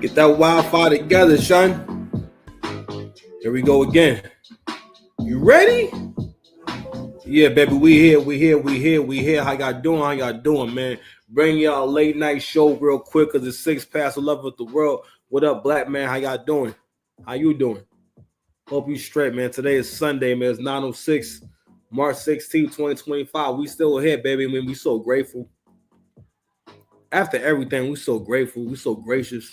Get that Wi-Fi together, son. Here we go again. You ready? Yeah, baby, we here. How y'all doing, man? Bring y'all a late night show real quick because it's 6 past 11 of the world. What up, black man? How y'all doing? How you doing? Hope you straight, man. Today is Sunday, man. It's 9:06, March 16th, 2025. We still here, baby. I mean, we so grateful. After everything, we so grateful. We so gracious.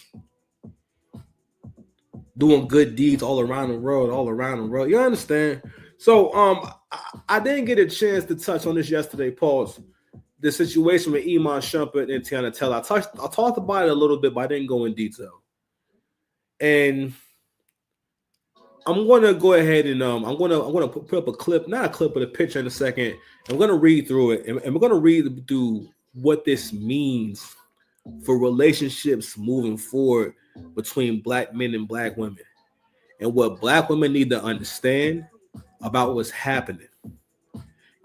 Doing good deeds all around the world. You understand? So, I didn't get a chance to touch on this yesterday. Pause. The situation with Iman, Shumpert, and Tiana Taylor. I talked about it a little bit, but I didn't go in detail. And I'm gonna go ahead and I'm gonna put up a clip, not a clip, but a picture in a second. I'm gonna read through it, and we're gonna read through what this means for relationships moving forward between black men and black women, and what black women need to understand about what's happening.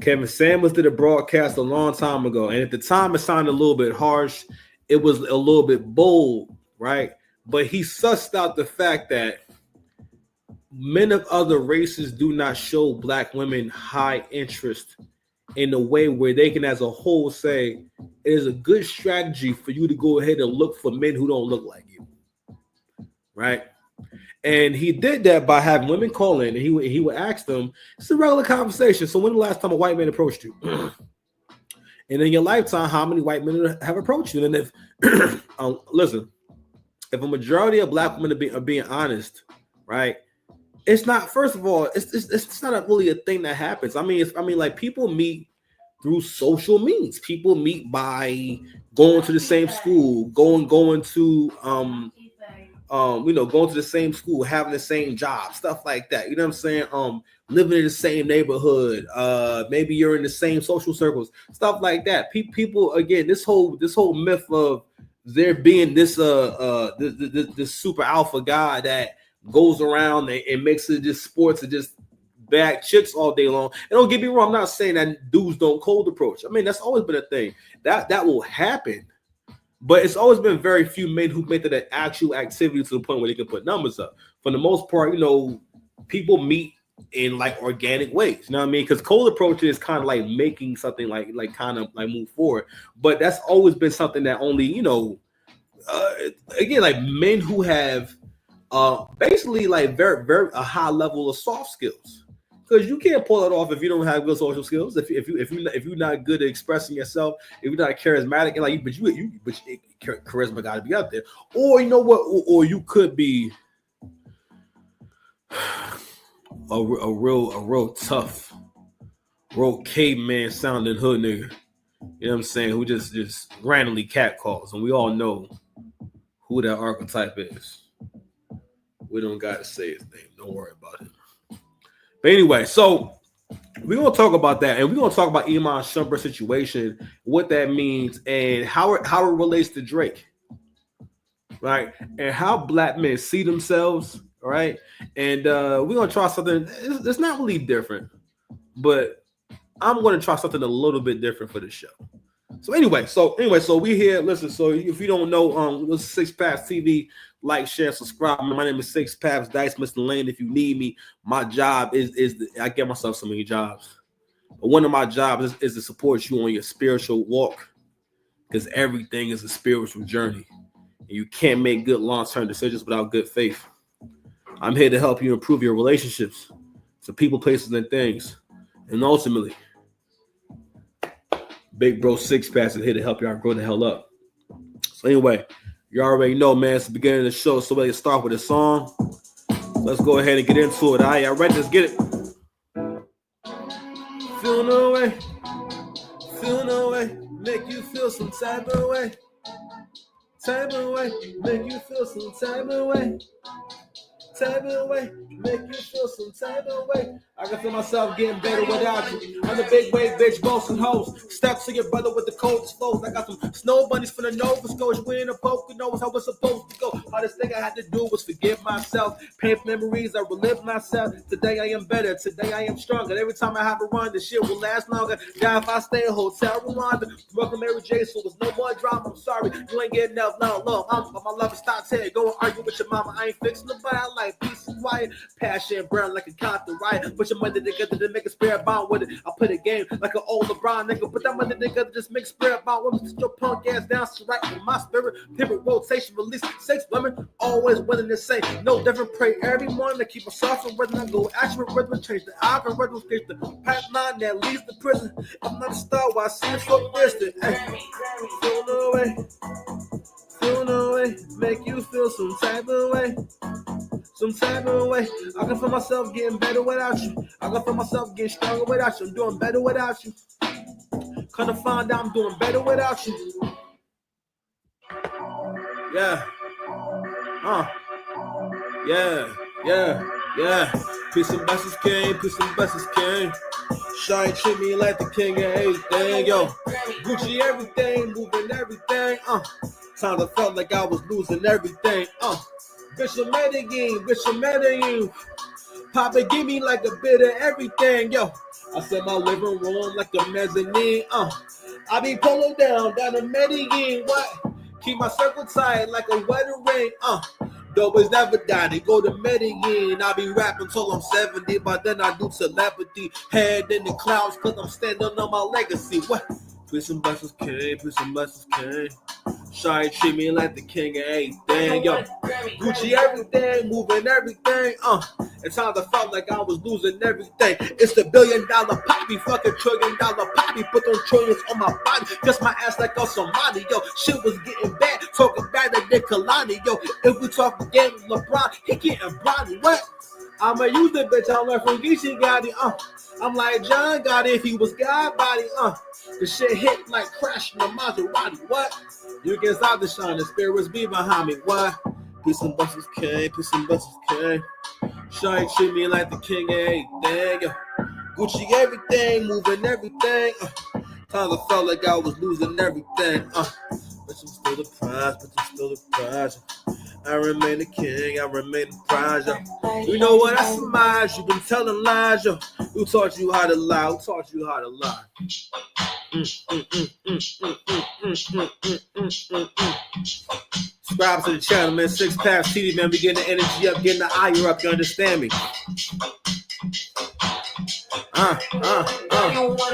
Kevin Samuels did a broadcast a long time ago, and at the time it sounded a little bit harsh. It was a little bit bold, right? But he sussed out the fact that men of other races do not show black women high interest in a way where they can, as a whole, say it is a good strategy for you to go ahead and look for men who don't look like you, right? And he did that by having women call in, and he would ask them. It's a regular conversation. So when the last time a white man approached you? And in your lifetime, how many white men have approached you? And if listen, if a majority of black women are being honest, right? It's not. First of all, it's not really a thing that happens. I mean, like people meet through social means. People meet by going to the same school, going to going to the same school, having the same job, stuff like that. You know what I'm saying? Living in the same neighborhood. Maybe you're in the same social circles, stuff like that. People, again, this whole myth of there being this super alpha guy that goes around and makes it just sports and just bag chicks all day long. And don't get me wrong, I'm not saying that dudes don't cold approach. I mean, that's always been a thing. That will happen. But it's always been very few men who make that an actual activity to the point where they can put numbers up. For the most part, people meet in like organic ways. You know what I mean? Because cold approach is kind of like making something like kind of like move forward. But that's always been something that only, again, like men who have basically like very, very a high level of soft skills. Because you can't pull it off if you don't have good social skills. If you're not good at expressing yourself, if you're not charismatic, and like but charisma got to be out there. Or you know what? Or you could be a real tough, real caveman sounding hood nigga. You know what I'm saying? Who just randomly cat calls, and we all know who that archetype is. We don't got to say his name. Don't worry about it. But anyway, so we're going to talk about that, and we're going to talk about Iman Shumpert situation, what that means, and how it relates to Drake, right? And how black men see themselves, right? And we're going to try something. It's not really different, but I'm going to try something a little bit different for the show. So anyway, we here. Listen, so if you don't know, this is Six Paths TV. Like, share, subscribe. My name is Six Paths Dice, Mr. Lane. If you need me, my job is I get myself so many jobs. But one of my jobs is to support you on your spiritual walk, because everything is a spiritual journey. And you can't make good long-term decisions without good faith. I'm here to help you improve your relationships to people, places, and things. And ultimately, Big Bro Six Paths is here to help y'all grow the hell up. So anyway, you already know, man, it's the beginning of the show, so we're going to start with a song. Let's go ahead and get into it. All right, y'all ready? Let's get it. Feel no way, make you feel some type of way, make you feel some type of way. type of way, make you feel some type of way. I can feel myself getting better without you. I'm the big wave bitch, boss and hoes. Stuck to your brother with the coldest flows. I got some snow bunnies from the Nova Scotia. We in a Poconos, how it's supposed to go. Hardest thing I had to do was forgive myself. Painful memories, I relive myself. Today I am better, today I am stronger. Every time I have a run, this shit will last longer. Now if I stay in Hotel Rwanda, welcome Mary J, so there's no more drama. I'm sorry, you ain't getting enough love. My lover stops here, go and argue with your mama. I ain't fixing the body, I like peace and quiet. Passion burn like a constant riot. Put your money together to make a spare bond with it. I put a game like an old LeBron nigga. Put that money together, just make a spare bond with it. Sit your punk ass down, so right in my spirit. Pivot rotation, release 6 women, always winning the same. No different, pray every morning to keep myself in rhythm. I go action with rhythm, change the algorithm, change the pipeline that leads to prison. I'm not a star, why I see it so distant. Feel no way, feel no way, make you feel some type of way. Some type of way. I can feel myself getting better without you. I can feel myself getting stronger without you. I'm doing better without you. Kinda find out I'm doing better without you. Yeah. Yeah. Peace and blessings king, peace and blessings king. Shine treat me like the king of everything, yo. Gucci everything, moving everything, Times I felt like I was losing everything, Bishop Medellin, Papa give me like a bit of everything, yo. I set my living room like a mezzanine, I be pulling down to Medellin, what? Keep my circle tight like a wedding ring, Doughboys never die, they go to Medellin. I be rapping till I'm 70, but then I do telepathy. Head in the clouds, cause I'm standing on my legacy. What? Peace and blessings king, peace and blessings king. Shine treat me like the king of everything, yo. Gucci everything, moving everything, At times I felt like I was losing everything. It's the $1 billion poppy, fucking $1 trillion poppy. Put those trillions on my body, just my ass like a Somali, yo. Shit was getting bad, talking bad like Nick Kalani, yo. If we talk again with LeBron, he getting Bronny, what? I'ma use the bitch, I learned from Geechee Gotti, I'm like John Gotti if he was God body, The shit hit like crashing a Maserati, what? You can stop the shine, the spirits be behind me, what? Peace and blessings king, peace and blessings king. Shine treat me like the king of everything, yo. Gucci everything, moving everything, Times I felt like I was losing everything, But I'm still the prize, I remain the king, I remain the prize, yo. You know what, I surmise, you been telling lies, yo. Who taught you how to lie, who taught you how to lie? Subscribe to the channel, man. 6 Pass TV, man. We getting the energy up, getting the ire up, you understand me?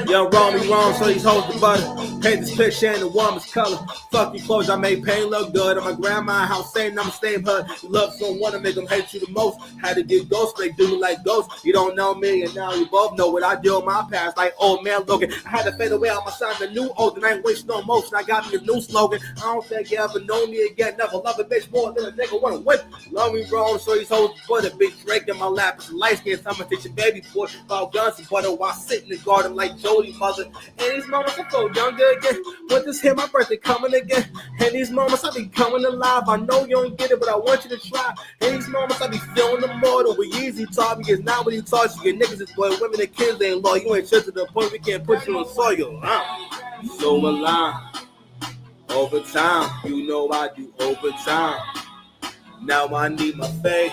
Young wrong, so these hoes the butter. Paint this picture in the warmest color. Fuck your clothes, I made pain look good. At my grandma's house, same number, same hood. You love someone to make them hate you the most. Had to get ghosts, make do like ghosts. You don't know me, and now you both know what I do in my past. Like old man Logan, I had to fade away on my side. The new old, and I ain't wasting no motion. I got me a new slogan. I don't think you ever know me again. Never love a bitch more than a nigga wanna win. Love me wrong, so these hoes put a big Drake in my lap. It's a light skin, so I'ma teach a baby boy about guns and butter while sitting in the garden like Jody mother. And these moments I feel younger again. With this here, my birthday coming again. And these moments I be coming alive. I know you don't get it, but I want you to try. And these moments I be feeling immortal. We easy talk because now when you talk, you get niggas is boy, women and kids ain't loyal. You ain't shit to the point we can't put you on soil. So alive. Overtime, you know I do overtime. Now I need my faith.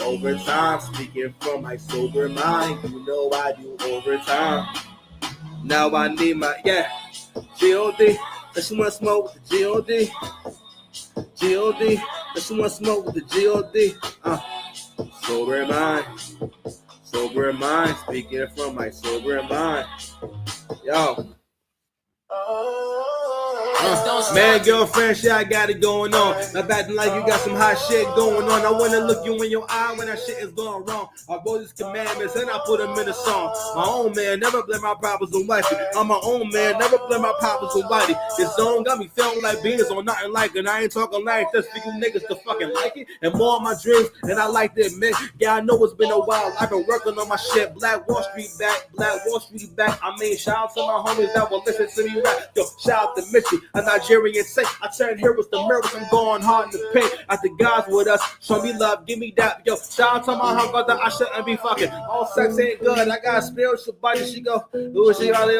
Overtime, speaking from my sober mind, you know I do overtime. Now I need my, G.O.D. Does you want to smoke with the G.O.D.? G.O.D. Does you want to smoke with the G.O.D.? Sober mind, speaking from my sober mind. Yo. Man, girlfriend, shit, I got it going on. Not acting like you got some hot shit going on. I wanna look you in your eye when that shit is going wrong. I wrote these commandments and I put them in a song. My own man, never blame my problems on wifey. I'm my own man, never blame my problems on whitey. This song got me feeling like beans on nothing like it. I ain't talking like this for you niggas to fucking like it. And more of my dreams, and I like to admit, yeah, I know it's been a while. I've been working on my shit. Black Wall Street back. I mean, shout out to my homies that will listen to me rap. Yo, shout out to Mitchie. I'm not Nigerian say, I turn here with the mirrors, I'm going hard in the paint. At the guys with us, show me love, give me that. Yo, shout out to my humble that I shouldn't be fucking. All sex ain't good, I got a spiritual body. She go, ooh, she ollie,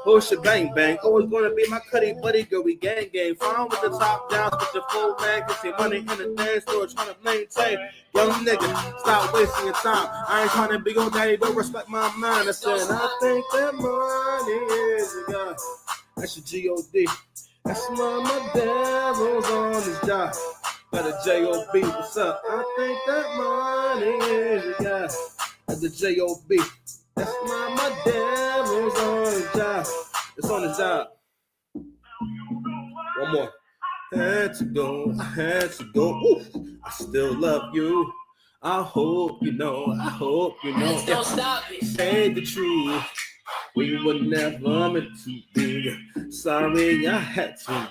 ooh, she bang bang. Always gonna be my cutty buddy, girl, we gang gang. Fine with the top down, with the full man, get your money in the dance store, trying to maintain. Young nigga, stop wasting your time. I ain't trying to be your daddy, but respect my mind. I said, I think that money is a god. That's your G-O-D. That's why my devil's on his job. Got a J-O-B, what's up? I think that money is a god. That's the J-O-B. That's why my devil's on his job. It's on his job. One more. Had to go. Ooh, I still love you. I hope you know. Don't stop it. Say the truth. We were never meant to be. Sorry, I had to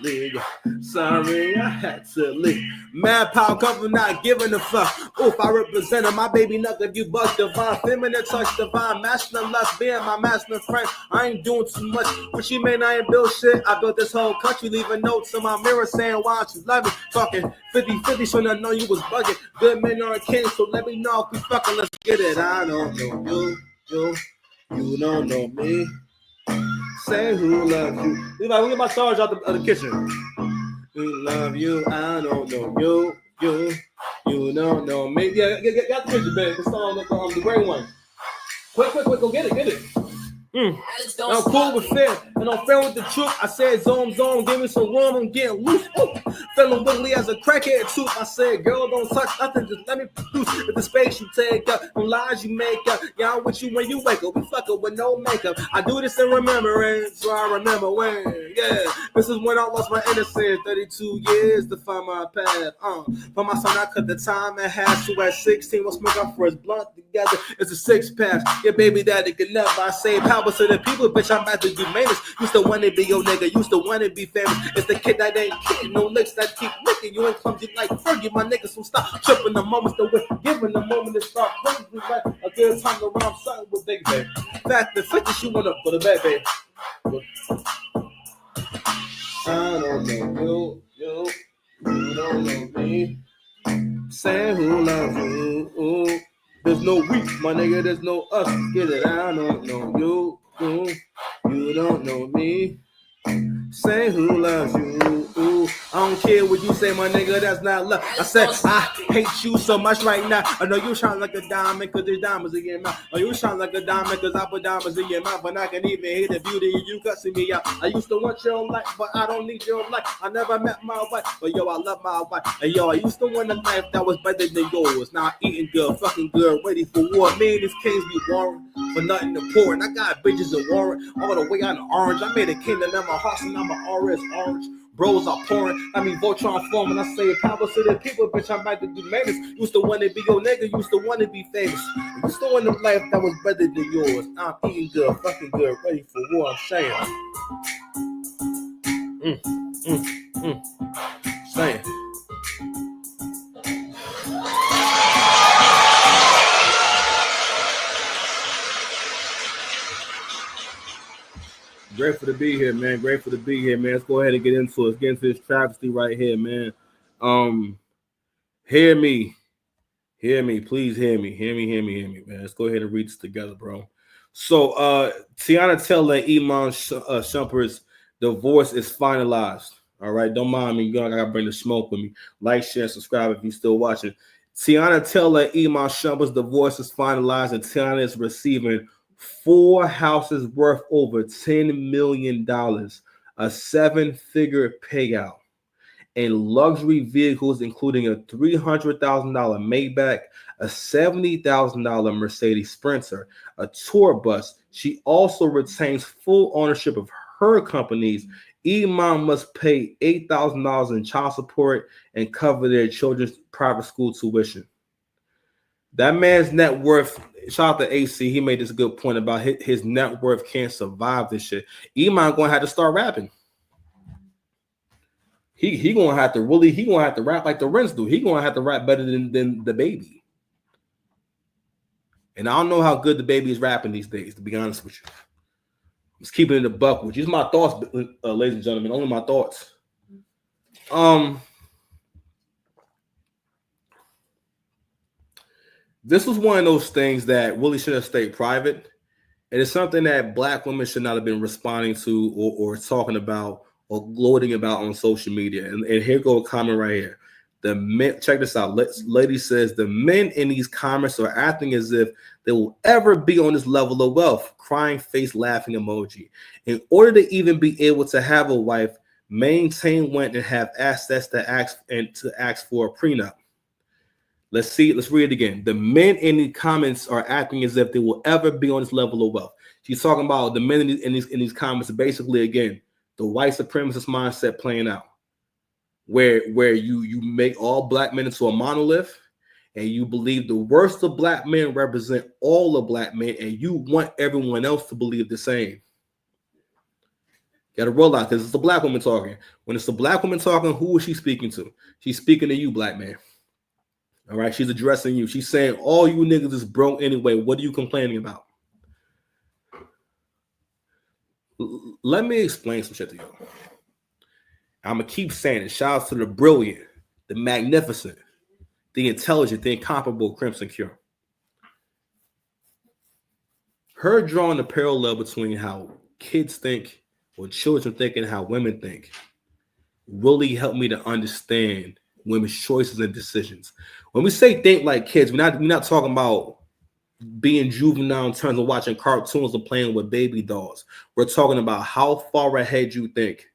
leave. Mad power cover, not giving a fuck. Oof, I represent her. My baby nothing. You bust divine. Feminine touch divine. Masculine lust being my masculine friend. I ain't doing too much. When she made, I ain't built shit. I built this whole country. Leaving notes in my mirror saying, why don't you love me? Talking 50-50, so I know you was bugging. Good men are king, so let me know if we fucking. Let's get it. I don't know you. You don't know me. Say who loves you. Levi, we get my charge out of the kitchen. Who love you? I don't know you. You don't know me. Yeah, got the kitchen, babe. It's on the gray one. Quick, go get it. I'm cool with fear, and I'm fair with the truth. I said, zone, give me some room, I'm getting loose. Ooh. Feeling wiggly as a crackhead tooth. I said, girl, don't touch nothing, just let me produce. With the space you take up, them lies you make up. Yeah, I'm with you when you wake up. We fucking with no makeup. I do this in remembrance, so I remember when. Yeah, this is when I lost my innocence. 32 years to find my path. For my son, I cut the time in half. So at 16, we'll smoke our first blunt together. It's a 6-pack. Your baby daddy can never. I say power to the people, bitch. I'm about to do maintenance. Used to want to be your nigga. Used to want to be famous. It's the kid that ain't kidding. No licks that keep licking. You ain't clumsy like Fergie, my nigga. So stop tripping the moments to win. Giving the moment to start. Perfectly right. A good time to rhyme something with big babe. Fact the 50 she went up for the bad babe. I don't know you don't know me. Say who loves you. Ooh. There's no we, my nigga, there's no us. Get it, I don't know you don't know me. Say who loves you. Ooh. I don't care what you say, my nigga, that's not love. I said, I hate you so much right now. I know you shine like a diamond, cause there's diamonds in your mouth. Or you shine like a diamond, cause I put diamonds in your mouth. But I can even hear the beauty in you cussing me out. I used to want your life, but I don't need your life. I never met my wife, but yo, I love my wife. And yo, I used to want a life that was better than yours. Now I'm eating good, fucking good, ready for war. Me and these kings be warring for nothing to pour. And I got bitches in warring all the way out in orange. I made a kingdom in my heart, and I'm an RS orange. Bros are pouring. I mean, Voltron form, and I say power to the people, bitch. I'm about to do maintenance. Used to want to be your nigga. Used to want to be famous. Used to want a life that was better than yours. I'm eating good, fucking good, ready for war. I'm saying. Saying. Grateful to be here, man. Let's go ahead and get into it. Let's get into this travesty right here, man. Hear me. Please hear me, man. Let's go ahead and read this together, bro. So, Tiana Taylor and Iman Shumpert's divorce is finalized. All right, don't mind me. I gotta bring the smoke with me. Like, share, subscribe if you're still watching. Tiana Taylor and Iman Shumpert's divorce is finalized, and Tiana is receiving 4 houses worth over $10 million, a 7-figure payout, and luxury vehicles, including a $300,000 Maybach, a $70,000 Mercedes Sprinter, a tour bus. She also retains full ownership of her companies. Iman must pay $8,000 in child support and cover their children's private school tuition. That man's net worth, shout out to AC, he made this good point about his net worth can't survive this shit. Iman gonna have to start rapping. He gonna have to rap like the Rents do. He gonna have to rap better than the baby. And I don't know how good the baby is rapping these days, to be honest with you. I'm just keeping it a buck with you. These are my thoughts, ladies and gentlemen, only my thoughts. This was one of those things that really should have stayed private. And it's something that black women should not have been responding to or talking about or gloating about on social media. And here go a comment right here. The men, check this out. Lady says the men in these comments are acting as if they will ever be on this level of wealth. Crying face, laughing emoji. In order to even be able to have a wife, maintain went and have access to ask for a prenup. Let's read it again. The men in the comments are acting as if they will ever be on this level of wealth. She's talking about the men in these comments. Basically, again, the white supremacist mindset playing out, where you make all black men into a monolith, and you believe the worst of black men represent all of black men, and you want everyone else to believe the same. Got to realize because it's the black woman talking. When it's the black woman talking, who is she speaking to? She's speaking to you, black man. All right, she's addressing you. She's saying, all you niggas is broke anyway. What are you complaining about? Let me explain some shit to you. I'm going to keep saying it. Shout out to the brilliant, the magnificent, the intelligent, the incomparable Crimson Cure. Her drawing the parallel between how kids think or children think and how women think really helped me to understand women's choices and decisions. When we say think like kids, we're not talking about being juvenile in terms of watching cartoons or playing with baby dolls. We're talking about how far ahead you think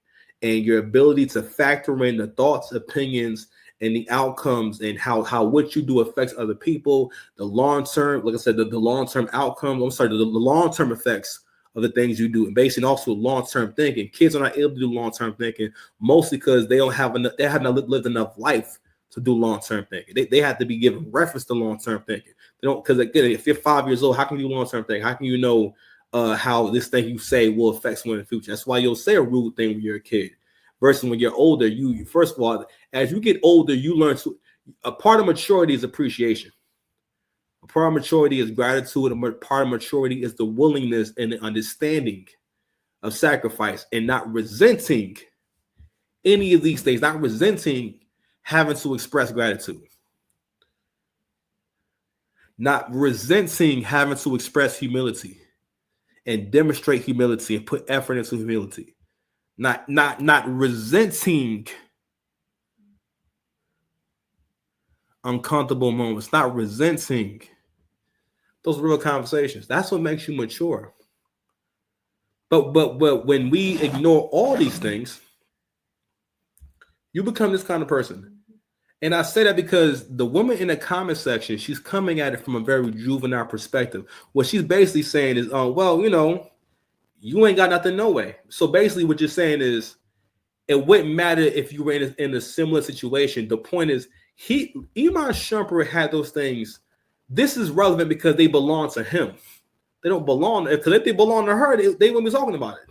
and your ability to factor in the thoughts, opinions, and the outcomes and how what you do affects other people, the long term, like I said, the long-term outcomes, the long-term effects of the things you do, and basically also long-term thinking. Kids are not able to do long-term thinking mostly because they have not lived enough life to do long-term thinking. They have to be given reference to long-term thinking. They don't, because again, if you're 5 years old, how can you do long-term thinking? How can you know how this thing you say will affect someone in the future? That's why you'll say a rude thing when you're a kid. Versus when you're older, you first of all, as you get older, you learn to. A part of maturity is appreciation. A part of maturity is gratitude. A part of maturity is the willingness and the understanding of sacrifice and not resenting any of these things, not resenting having to express gratitude, not resenting having to express humility and demonstrate humility and put effort into humility, not resenting uncomfortable moments, not resenting those real conversations. That's what makes you mature. But when we ignore all these things, you become this kind of person. And I say that because the woman in the comment section, she's coming at it from a very juvenile perspective. What she's basically saying is, well, you ain't got nothing no way. So basically what you're saying is, it wouldn't matter if you were in a similar situation. The point is, Iman Shumpert had those things. This is relevant because they belong to him. They don't belong, because if they belong to her, they wouldn't be talking about it.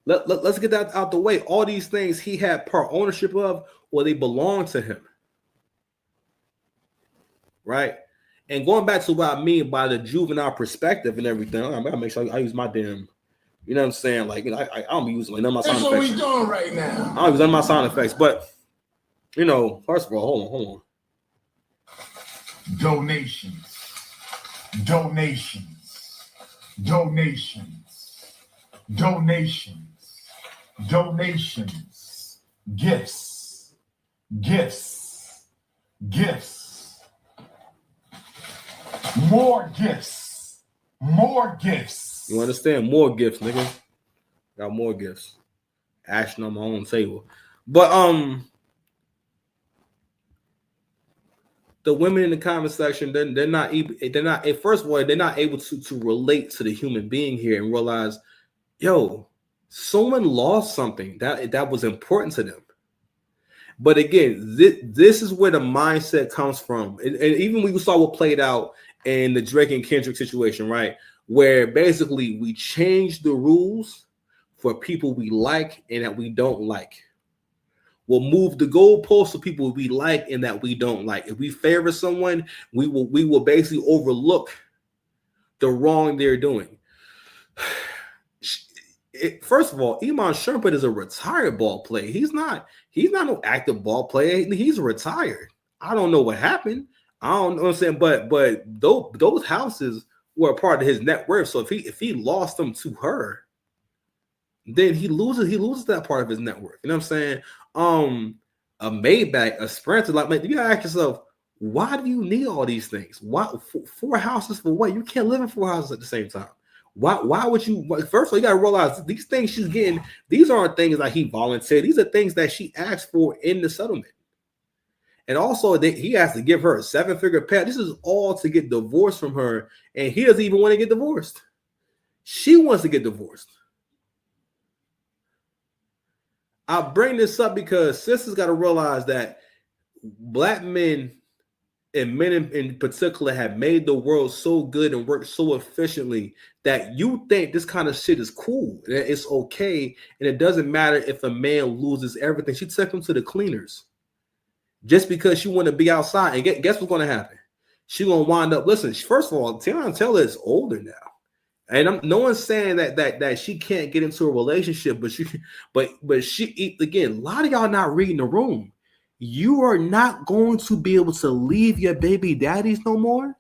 Let's get that out the way. All these things he had part ownership of, or they belong to him. Right? And going back to what I mean by the juvenile perspective and everything, I gotta make sure I use my damn, you know what I'm saying? Like, I don't be using none of my sound effects. That's what we doing right now. I don't use none of my sound effects, but first of all, hold on. Donations, gifts. More gifts. You understand? More gifts, nigga. Got more gifts. Action on my own table. But the women in the comment section, they're not first of all, they're not able to relate to the human being here and realize, yo, someone lost something that was important to them. But again, this is where the mindset comes from. And even we saw what played out in the Drake and Kendrick situation, right? Where basically we change the rules for people we like and that we don't like. We'll move the goalposts to people we like and that we don't like. If we favor someone, we will basically overlook the wrong they're doing. first of all, Iman Shumpert is a retired ball player. He's not no active ball player. He's retired. I don't know what happened. I don't know what I'm saying, but those houses were a part of his net worth. So if he lost them to her, then he loses that part of his net worth. You know what I'm saying? A Maybach, a Sprinter, like, man, you gotta ask yourself, why do you need all these things? Why 4 houses for what? You can't live in 4 houses at the same time. Why would you? First of all, you gotta realize these things she's getting. These aren't things like he volunteered. These are things that she asked for in the settlement. And also, he has to give her a 7-figure pay. This is all to get divorced from her, and he doesn't even want to get divorced. She wants to get divorced. I bring this up because sisters got to realize that black men and men in particular have made the world so good and worked so efficiently that you think this kind of shit is cool, that it's okay, and it doesn't matter if a man loses everything. She took him to the cleaners just because she want to be outside. And guess what's going to happen? She's going to wind up, listen, first of all, Tiana Taylor is older now. And no one's saying that she can't get into a relationship, but she again, a lot of y'all not reading the room. You are not going to be able to leave your baby daddies no more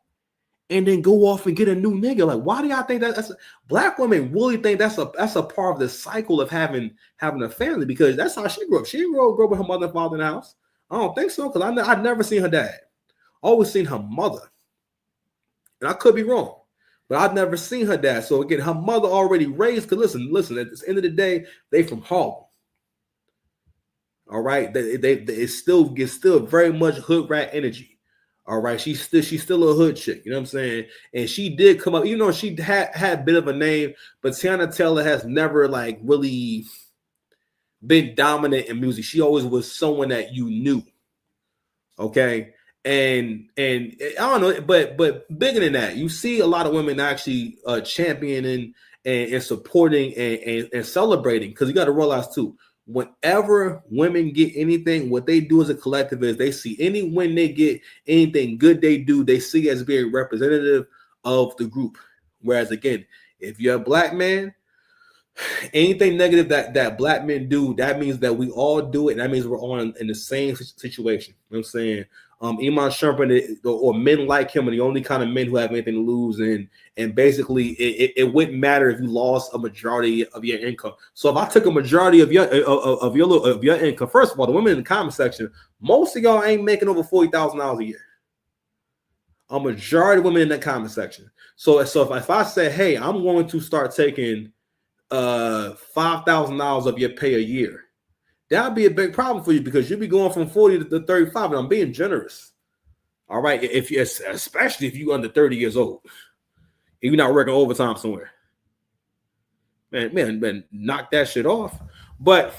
and then go off and get a new nigga. Like, why do y'all think that's black women really think that's a part of the cycle of having a family? Because that's how she grew up. She grew up with her mother and father in the house. I don't think so, because I've never seen her dad. Always seen her mother. And I could be wrong, but I've never seen her dad. So again, her mother already raised, because listen, at the end of the day, they from Harlem. All right, it's still very much hood rat energy. All right, she's still a hood chick. You know what I'm saying? And she did come up, even though she had a bit of a name, but Tiana Taylor has never like really been dominant in music. She always was someone that you knew. Okay, and I don't know, but bigger than that, you see a lot of women actually championing and supporting and celebrating, because you got to realize too, whenever women get anything, what they do as a collective is they see when they get anything good they do, they see it as being representative of the group. Whereas again, if you're a black man, anything negative that black men do, that means that we all do it, and that means we're all in the same situation. You know what I'm saying? Iman Shumpert or men like him are the only kind of men who have anything to lose, and basically it wouldn't matter if you lost a majority of your income. So if I took a majority of your income, first of all, the women in the comment section, most of y'all ain't making over $40,000 a year. A majority of women in that comment section. So if I say, hey, I'm going to start taking $5,000 of your pay a year, that'd be a big problem for you, because you'll be going from 40 to 35, and I'm being generous. All right, especially if you're under 30 years old, if you're not working overtime somewhere, man, knock that shit off. But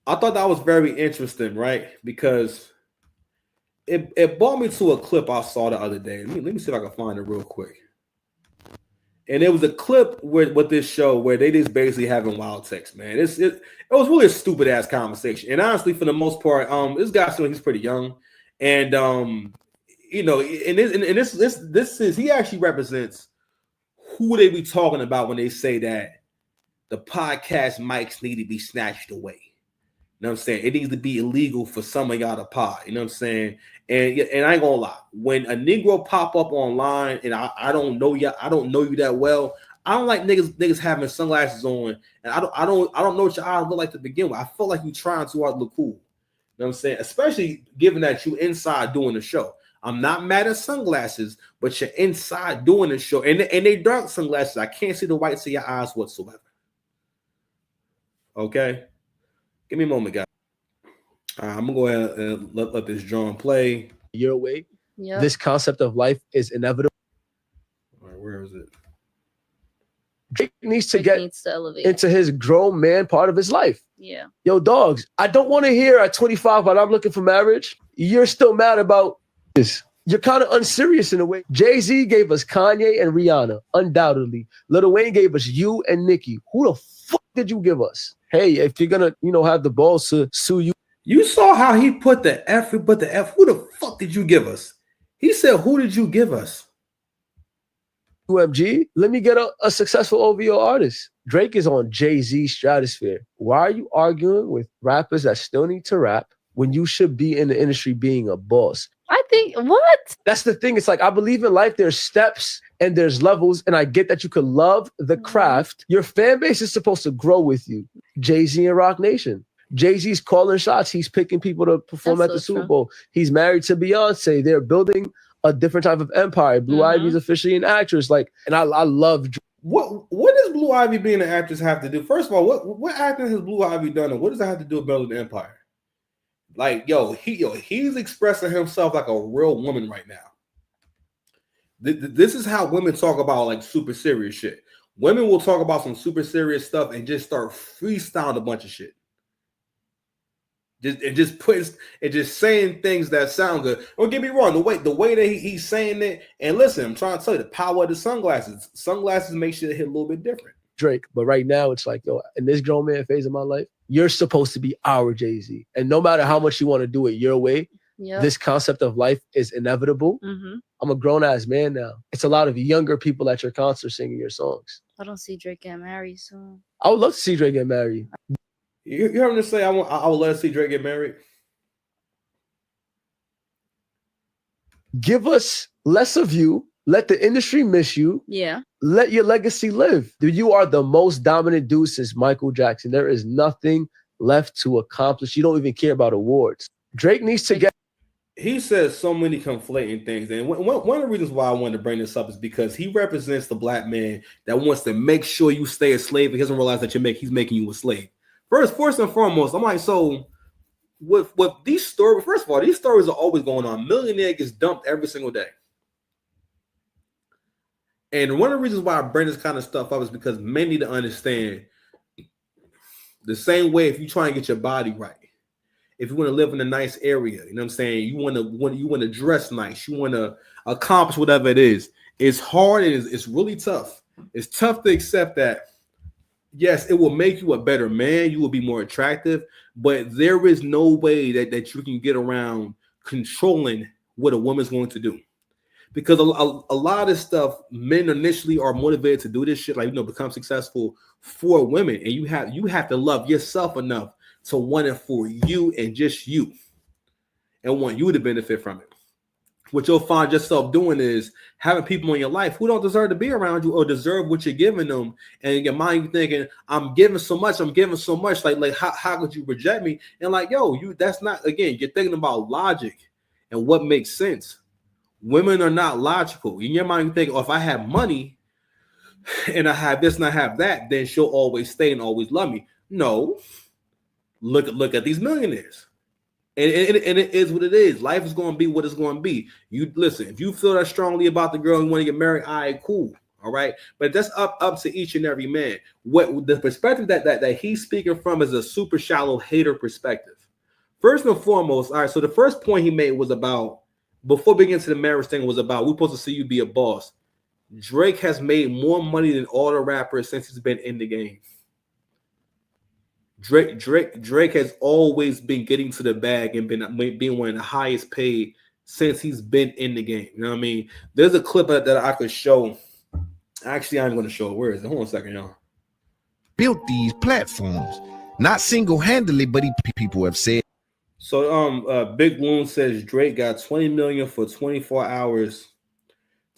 I thought that was very interesting, right? Because it brought me to a clip I saw the other day. Let me see if I can find it real quick. And it was a clip with this show where they just basically having wild sex, man. It was really a stupid ass conversation. And honestly, for the most part, this guy, he's pretty young, and you know, and this is, he actually represents who they be talking about when they say that the podcast mics need to be snatched away. You know what I'm saying? It needs to be illegal for some of y'all to pod. You know what I'm saying? And I ain't gonna lie, when a Negro pop up online and I don't know you, I don't know you that well, I don't like niggas having sunglasses on, and I don't know what your eyes look like to begin with. I feel like you trying too hard to look cool. You know what I'm saying? Especially given that you inside doing the show. I'm not mad at sunglasses, but you're inside doing the show, and they dark sunglasses. I can't see the whites of your eyes whatsoever. Okay, give me a moment, guys. All right, I'm gonna go ahead and let this drum play. Your way. Yeah. This concept of life is inevitable. All right, where is it? Drake needs to elevate into his grown man part of his life. Yeah. Yo, dogs, I don't want to hear at 25, but I'm looking for marriage. You're still mad about this. You're kind of unserious in a way. Jay-Z gave us Kanye and Rihanna, undoubtedly. Lil Wayne gave us you and Nicki. Who the fuck did you give us? Hey, if you're gonna, have the balls to sue you. You saw how he put the F, who the fuck did you give us? He said, who did you give us? UMG, let me get a successful OVO artist. Drake is on Jay-Z's stratosphere. Why are you arguing with rappers that still need to rap when you should be in the industry being a boss? I think, what? That's the thing. It's like, I believe in life, there's steps and there's levels, and I get that you could love the craft. Your fan base is supposed to grow with you. Jay-Z and Rock Nation. Jay-Z's calling shots. He's picking people to perform at the Super Bowl. He's married to Beyonce. They're building a different type of empire. Blue Ivy's officially an actress. Like, and I love. What does Blue Ivy being an actress have to do? First of all, what acting has Blue Ivy done, and what does that have to do with building the empire? Like, he's expressing himself like a real woman right now. This is how women talk about like super serious shit. Women will talk about some super serious stuff and just start freestyling a bunch of shit. Just saying things that sound good. Don't get me wrong, the way that he's saying it, and listen, I'm trying to tell you the power of the sunglasses. Sunglasses make shit hit a little bit different. Drake, but right now it's like, in this grown man phase of my life, you're supposed to be our Jay-Z. And no matter how much you want to do it your way, this concept of life is inevitable. I'm a grown-ass man now. It's a lot of younger people at your concert singing your songs. I don't see Drake getting married soon. I would love to see Drake get married. You heard him say, I would let us see Drake get married? Give us less of you. Let the industry miss you. Yeah. Let your legacy live. You are the most dominant dude since Michael Jackson. There is nothing left to accomplish. You don't even care about awards. Drake needs to get. He says so many conflating things. And one of the reasons why I wanted to bring this up is because he represents the black man that wants to make sure you stay a slave. He doesn't realize that he's making you a slave. First and foremost, I'm like, so with these stories, first of all, these stories are always going on. Millionaire gets dumped every single day. And one of the reasons why I bring this kind of stuff up is because men need to understand the same way if you try and get your body right. If you want to live in a nice area, you know what I'm saying? You want to dress nice. You want to accomplish whatever it is. It's hard and it's really tough. It's tough to accept that. Yes, it will make you a better man. You will be more attractive, but there is no way that you can get around controlling what a woman's going to do. Because a lot of stuff, men initially are motivated to do this shit, like, become successful for women. And you have to love yourself enough to want it for you and just you, and want you to benefit from it. What you'll find yourself doing is having people in your life who don't deserve to be around you or deserve what you're giving them. And in your mind, you're thinking, I'm giving so much. Like how could you reject me? And like, that's not, again, you're thinking about logic and what makes sense. Women are not logical. In your mind, you think, if I have money and I have this and I have that, then she'll always stay and always love me. No. Look at these millionaires. And it is what it is. Life is going to be what it's going to be. You listen, if you feel that strongly about the girl and want to get married, all right, cool. All right. But that's up to each and every man. What the perspective that he's speaking from is a super shallow hater perspective. First and foremost, all right, so the first point he made was about, before we get into the marriage thing, was about we're supposed to see you be a boss. Drake has made more money than all the rappers since he's been in the game. Drake has always been getting to the bag and being one of the highest paid since he's been in the game. You know what I mean? There's a clip that I could show. Actually, I'm going to show it. Where is it? Hold on a second, y'all. Built these platforms, not single-handedly, but people have said. So, Big Loon says Drake got $20 million for 24 hours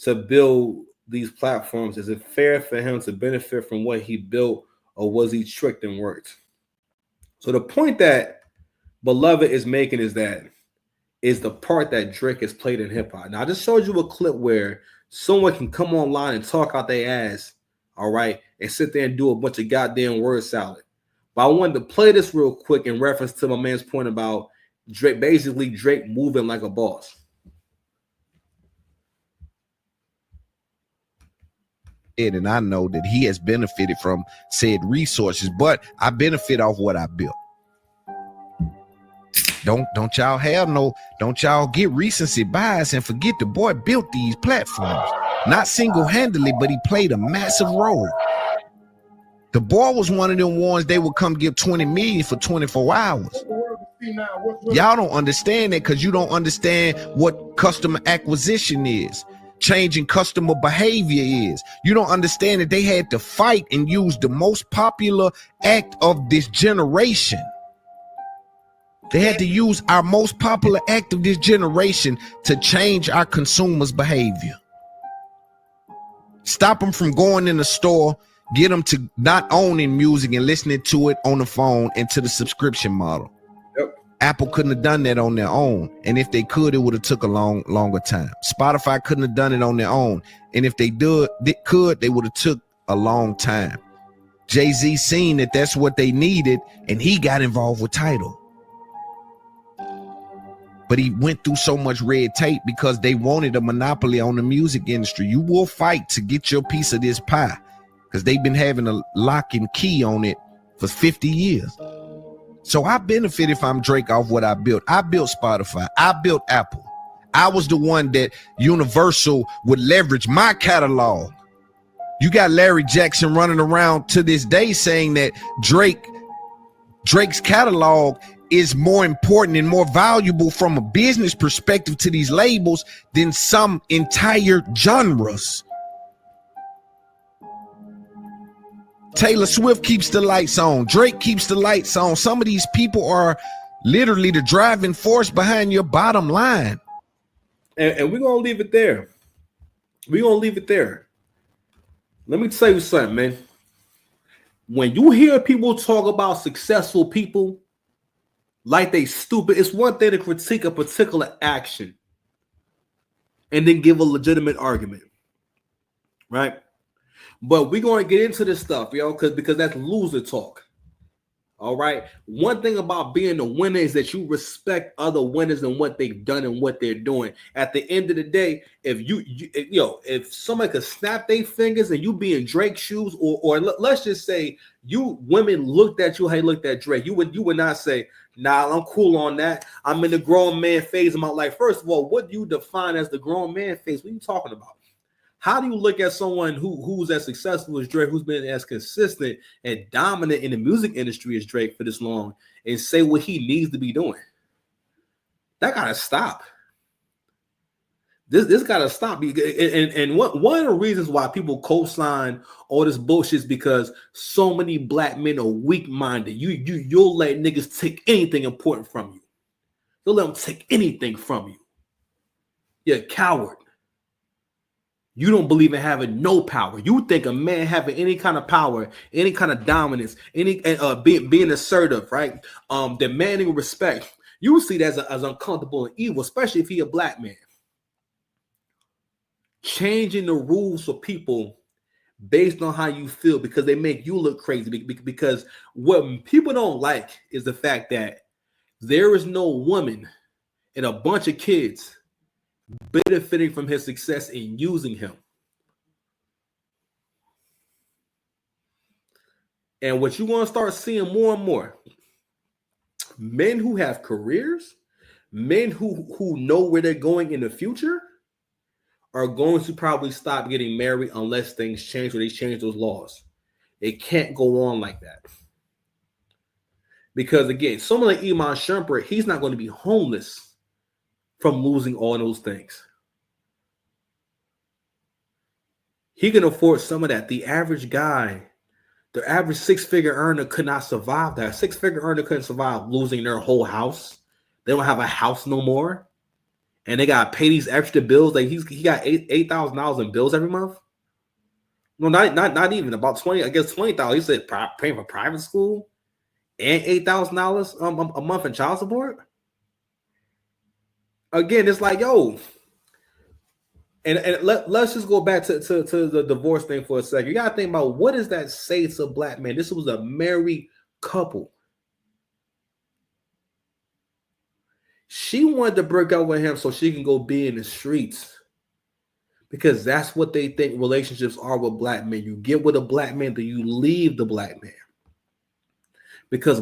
to build these platforms. Is it fair for him to benefit from what he built, or was he tricked and worked? So the point that Beloved is making is the part that Drake has played in hip hop. Now, I just showed you a clip where someone can come online and talk out their ass, all right, and sit there and do a bunch of goddamn word salad. But I wanted to play this real quick in reference to my man's point about Drake moving like a boss. And I know that he has benefited from said resources, but I benefit off what I built. Don't y'all get recency bias and forget the boy built these platforms, not single-handedly, but he played a massive role. The boy was one of them ones they would come give 20 million for 24 hours. Y'all don't understand that because you don't understand what customer acquisition is. changing customer behavior is. You don't understand that they had to fight and use the most popular act of this generation. They had to use our most popular act of this generation to change our consumers' behavior. Stop them from going in the store, get them to not owning music and listening to it on the phone and to the subscription model. Yep. Apple couldn't have done that on their own. And if they could, it would have took a longer time. Spotify couldn't have done it on their own. And if they could, they would have took a long time. Jay-Z seen that that's what they needed, and he got involved with Tidal. But he went through so much red tape because they wanted a monopoly on the music industry. You will fight to get your piece of this pie because they've been having a lock and key on it for 50 years. So I benefit if I'm Drake off what I built. I built Spotify. I built Apple. I was the one that Universal would leverage my catalog. You got Larry Jackson running around to this day saying that Drake's catalog is more important and more valuable from a business perspective to these labels than some entire genres. Taylor Swift keeps the lights on. Drake keeps the lights on. Some of these people are literally the driving force behind your bottom line. And we're going to leave it there. We're going to leave it there. Let me tell you something, man. When you hear people talk about successful people like they stupid, it's one thing to critique a particular action and then give a legitimate argument, right? But we're going to get into this stuff, because that's loser talk. All right. One thing about being a winner is that you respect other winners and what they've done and what they're doing. At the end of the day, if somebody could snap their fingers and you be in Drake's shoes, or let's just say you women looked at you, hey, looked at Drake, you would not say, nah, I'm cool on that. I'm in the grown man phase of my life. First of all, what do you define as the grown man phase? What are you talking about? How do you look at someone who's as successful as Drake, who's been as consistent and dominant in the music industry as Drake for this long, and say what he needs to be doing? That gotta stop. This gotta stop. And one of the reasons why people co-sign all this bullshit is because so many black men are weak-minded. You'll let niggas take anything important from you. You'll let them take anything from you. You're a coward. You don't believe in having no power. You think a man having any kind of power, any kind of dominance, any being assertive, right? Demanding respect. You see that as uncomfortable and evil, especially if he a black man. Changing the rules for people based on how you feel because they make you look crazy. Because what people don't like is the fact that there is no woman and a bunch of kids benefiting from his success and using him. And what you want to start seeing more and more, men who have careers, men who know where they're going in the future are going to probably stop getting married unless things change or they change those laws. It can't go on like that. Because again, someone like Iman Shumpert, he's not going to be homeless from losing all those things. He can afford some of that. The average guy, the average six-figure earner could not survive that. Six-figure earner couldn't survive losing their whole house. They don't have a house no more. And they got to pay these extra bills. Like he got $8,000 in bills every month. No, not even about 20. I guess 20,000. He said paying for private school and $8,000 a month in child support. Again, it's like, yo, and let's just go back to the divorce thing for a second. You gotta think about, what does that say to a black man? This was a married couple. She wanted to break up with him so she can go be in the streets, because that's what they think relationships are with black men. You get with a black man, then you leave the black man. Because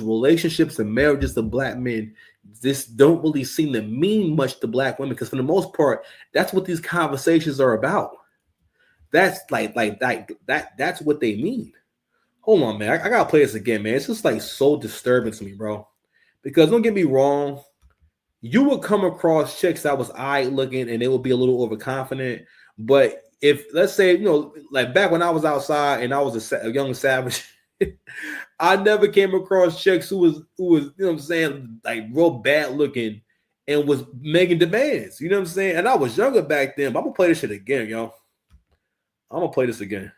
relationships and marriages to black men, this don't really seem to mean much to black women, because for the most part, that's what these conversations are about. That's like that. That's what they mean. Hold on, man. I gotta play this again, man. It's just like so disturbing to me, bro. Because don't get me wrong, you would come across chicks that was eye looking and they would be a little overconfident. But if, let's say, like back when I was outside and I was a young savage, I never came across chicks who was, what I'm saying, like real bad looking and was making demands. You know what I'm saying? And I was younger back then, but I'm gonna play this shit again, yo. I'm gonna play this again.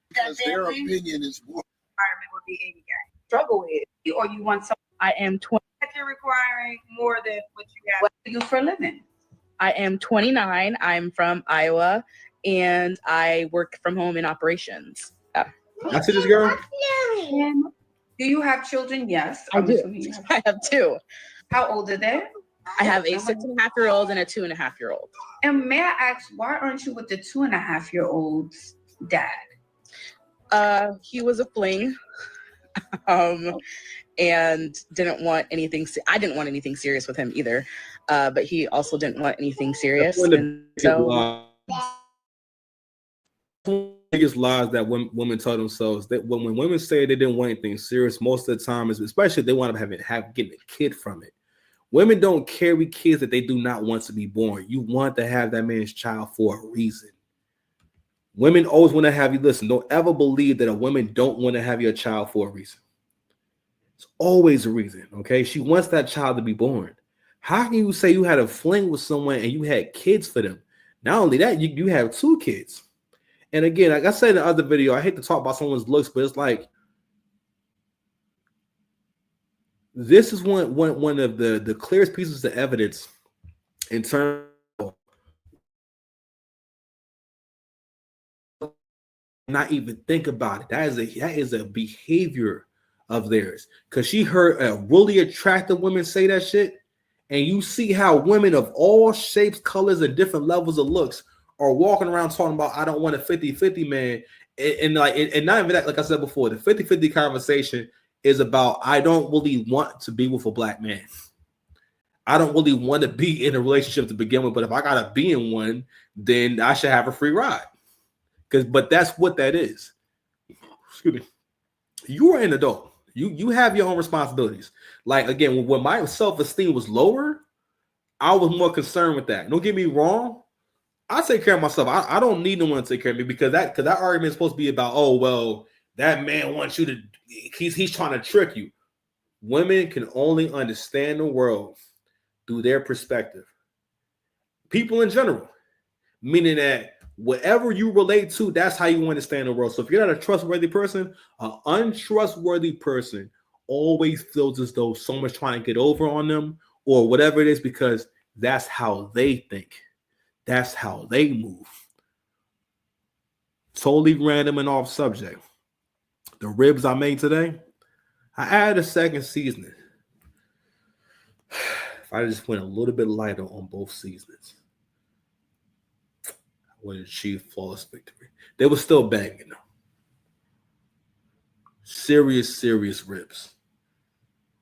Because their opinion is what environment would be any guy struggle with, or you want something. I am 20. You're requiring more than what you got. What do you do for a living? I am 29. I'm from Iowa, and I work from home in operations. I see this girl. Do you have children? Yes, I do. I have 2. How old are they? I have a 6.5-year-old and a 2.5-year-old. And may I ask, why aren't you with the 2.5-year-old's dad? He was a fling, and didn't want anything. I didn't want anything serious with him either, but he also didn't want anything serious. And so, biggest lies that women tell themselves that when women say they didn't want anything serious, most of the time is, especially if they want to getting a kid from it. Women don't carry kids that they do not want to be born. You want to have that man's child for a reason. Women always want to have you. Listen, don't ever believe that a woman don't want to have your child for a reason. It's always a reason, okay? She wants that child to be born. How can you say you had a fling with someone and you had kids for them? Not only that, you have 2 kids. And again, like I said in the other video, I hate to talk about someone's looks, but it's like, this is one of the clearest pieces of evidence in terms of not even think about it. That is a behavior of theirs. Because she heard a really attractive woman say that shit, and you see how women of all shapes, colors, and different levels of looks are walking around talking about, I don't want a 50-50 man. And not even that, like I said before, the 50-50 conversation is about, I don't really want to be with a black man. I don't really want to be in a relationship to begin with, but if I gotta be in one, then I should have a free ride. But that's what that is. Excuse me. You are an adult. You have your own responsibilities. Like, again, when my self-esteem was lower, I was more concerned with that. Don't get me wrong. I take care of myself. I don't need no one to take care of me because that argument is supposed to be about, oh, well, that man wants you to, he's trying to trick you. Women can only understand the world through their perspective. People in general, meaning that whatever you relate to, that's how you understand the world. So if you're not a trustworthy person, an untrustworthy person always feels as though someone's trying to get over on them or whatever it is, because that's how they think. That's how they move. Totally random and off subject. The ribs I made today, I added a second seasoning. If I just went a little bit lighter on both seasonings, I would achieve flawless victory. They were still banging though. Serious ribs.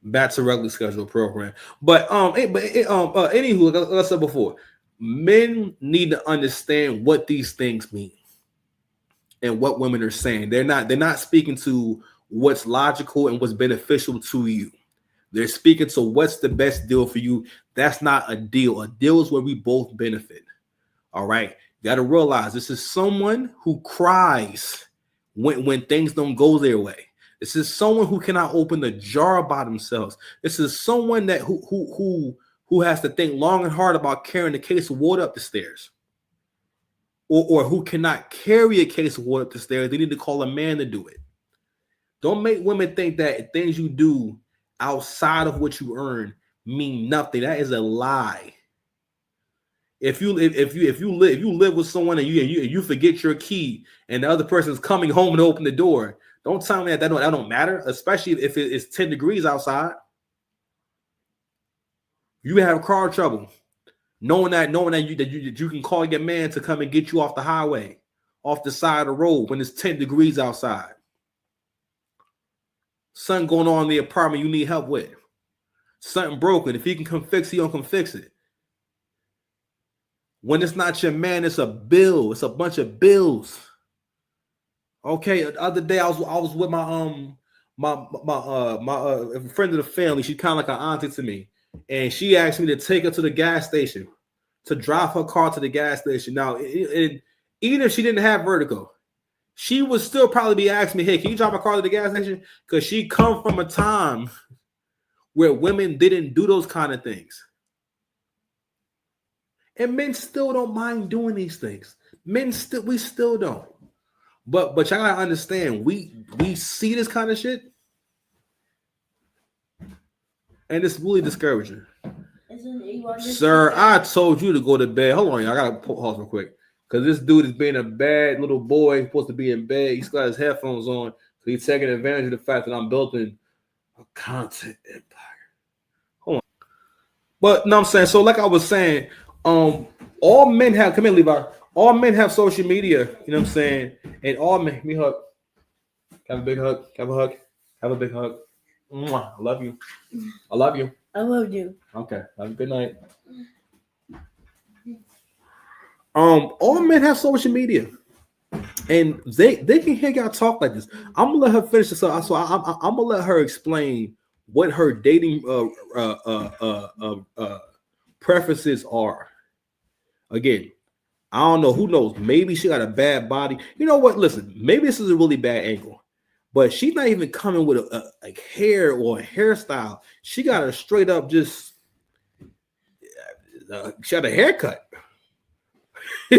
Back to regularly scheduled program. But anywho, like I said before, men need to understand what these things mean and what women are saying. They're not speaking to what's logical and what's beneficial to you. They're speaking to what's the best deal for you. That's not a deal. A deal is where we both benefit. All right. You got to realize this is someone who cries when things don't go their way. This is someone who cannot open the jar by themselves. This is someone that who has to think long and hard about carrying a case of water up the stairs. Or who cannot carry a case of water up the stairs. They need to call a man to do it. Don't make women think that things you do outside of what you earn mean nothing. That is a lie. If you live with someone and you forget your key and the other person's coming home to open the door, don't tell me that don't matter, especially if it's 10 degrees outside. You have car trouble. Knowing that you can call your man to come and get you off the highway, off the side of the road when it's 10 degrees outside. Something going on in the apartment you need help with. Something broken. If he can come fix it, he'll come fix it. When it's not your man, it's a bill. It's a bunch of bills. Okay, the other day I was with my friend of the family, she's kind of like an auntie to me, and she asked me to take her to the gas station, to drive her car to the gas station. Now, even if she didn't have vertigo, she would still probably be asking me, "Hey, can you drive my car to the gas station?" Because she come from a time where women didn't do those kind of things, and men still don't mind doing these things. We still don't. But y'all gotta understand, we see this kind of shit, and it's really discouraging. Sir, I told you to go to bed. Hold on, y'all. I gotta pause real quick. Because this dude is being a bad little boy. He's supposed to be in bed. He's got his headphones on. So he's taking advantage of the fact that I'm building a content empire. Hold on. But no, I'm saying, so like I was saying, all men have, come in, Levi. All men have social media, you know what I'm saying? And all men, me hug. Have a big hug. Have a hug. Have a big hug. Mwah. I love you. I love you. I love you. Okay. Have a good night. All men have social media, and they can hear y'all talk like this. I'm gonna let her finish this up. So I'm gonna let her explain what her dating preferences are. Again, I don't know. Who knows? Maybe she got a bad body. You know what? Listen, maybe this is a really bad angle, but she's not even coming with a like hair or a hairstyle. She got a straight up just. She had a haircut.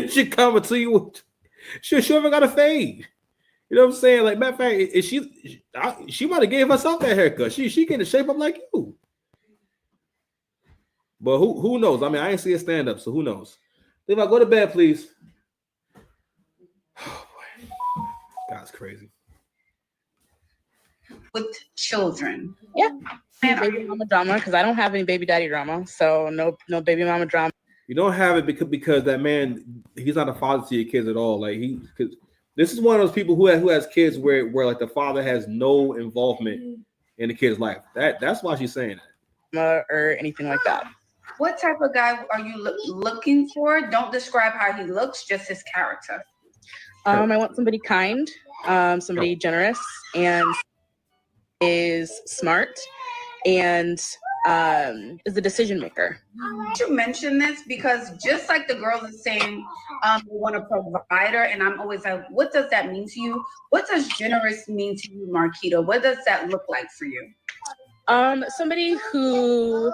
She coming to you. She ever got a fade. You know what I'm saying? Like, matter of fact, she might have gave herself that haircut. She getting shape up like you. But who knows? I mean, I ain't see a stand up, so who knows? If I go to bed, please. Oh boy, God's crazy. With children, yeah. And baby mama drama, because I don't have any baby daddy drama, so no baby mama drama. You don't have it because that man, he's not a father to your kids at all. Like because this is one of those people who has kids where like the father has no involvement in the kid's life. That's why she's saying that. Or anything like that. What type of guy are you looking for? Don't describe how he looks, just his character. I want somebody kind, somebody generous, and is smart, and is a decision maker. You mention this because just like the girls are saying, we want a provider, and I'm always like, what does that mean to you? What does generous mean to you, Marquita? What does that look like for you? Somebody who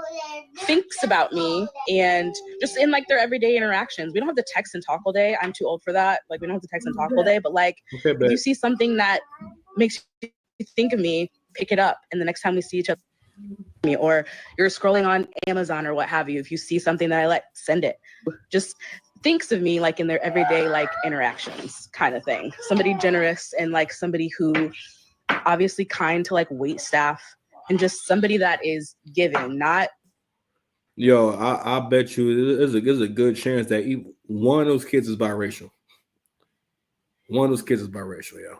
thinks about me and just in like their everyday interactions. We don't have to text and talk all day. I'm too old for that. Like, we don't have to text and talk all day, but like, if you see something that makes you think of me, pick it up. And the next time we see each other, or you're scrolling on Amazon or what have you, if you see something that I like, send it. Just thinks of me like in their everyday like interactions kind of thing. Somebody generous and like somebody who obviously kind to like wait staff, and just somebody that is giving, not. Yo, I bet you there's a good chance that one of those kids is biracial. One of those kids is biracial, yo.